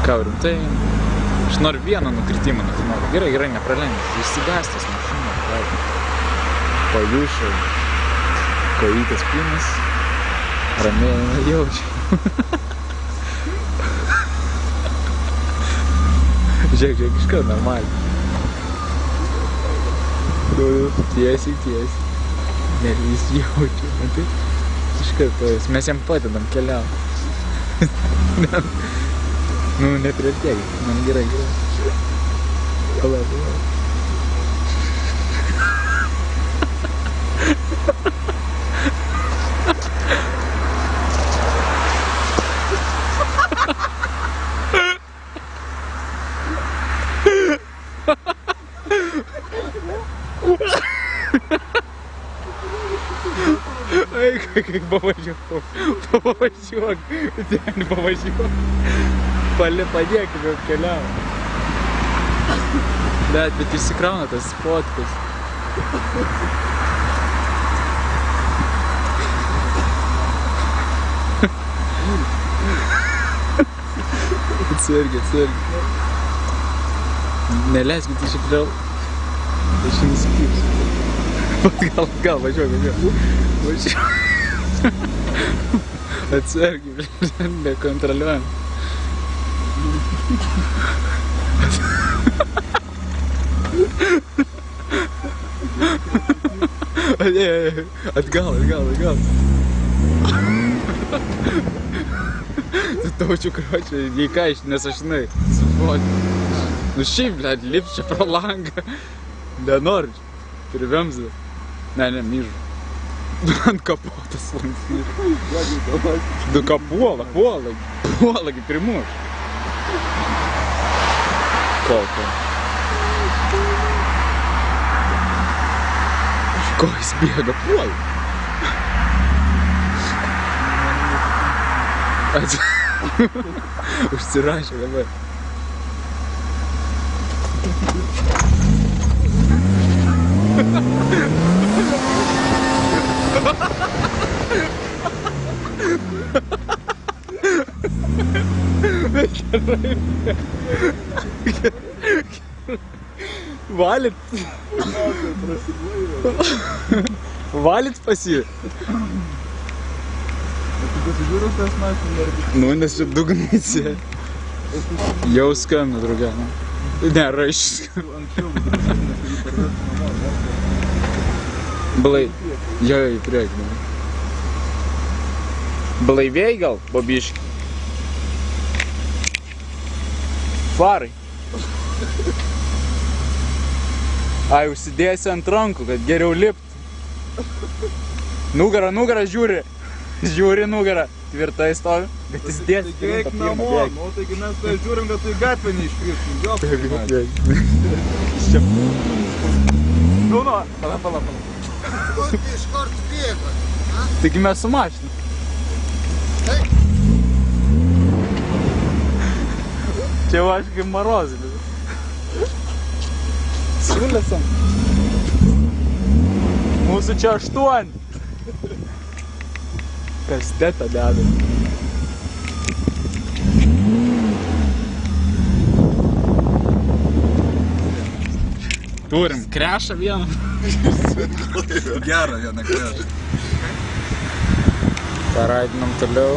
Ką, rimtai? Aš noriu vieną nukritimą nufilmuoti. Gerai, gerai, nepralenkiu. Išsigąstas mašina. Pajušau. Kojytės pinas. Ramiai jaučiu. Žiūrėk, iškart normaliai. Tiesiai. Nervys jaučiu. Matai? Iškart pajas. Mes jam padedam keliauti. Nu, nepriartėk. Man gerai. Palauk. Kaip pavažiuok, ten pavažiuok, padėk, kaip keliau. Bet išsikrauna tas fotkas. Atsargiai. Neleiskit iš įprėl. Aš nusipyksiu. Gal, važiuok. Atsargiai, nekontroliuojam. Atgal. Tu taučiu, kročiu, jei ką iš nesašinai. Sufotinu. Nu šiaip, blėd, lips čia pro langą. Nenoriu. Turi vemzdą. Ne, myžu. Ant kapotas lankstyr. Du ką puola, kaip primuš. Kolko. Ko jis bėga, puola. Užsirašė dabar. Valit pas jį? Nu, nes čia dugnycija. Jau skambina, drauge. Ne, raišis. Jo, į priekį. Blaiviai gal, bobiški? Farai. Ai, užsidėsi ant rankų, kad geriau lipt. Nugarą žiūri. Žiūri nugarą. Tvirtai stovi. Bet jis dėsi. Taigi eik namo. Nu, taigi mes tai žiūrim, kad tu į gatvę neiškristum. Nu, pala. Kur iš kart bėga? Taigi mes su mašina. Čia jau aš kaip Marozai. Siūlėsam. Mūsų čia 8. Kastetą deda. Turim krešą vieną. Gerą vieną krešą. Paraidinam toliau.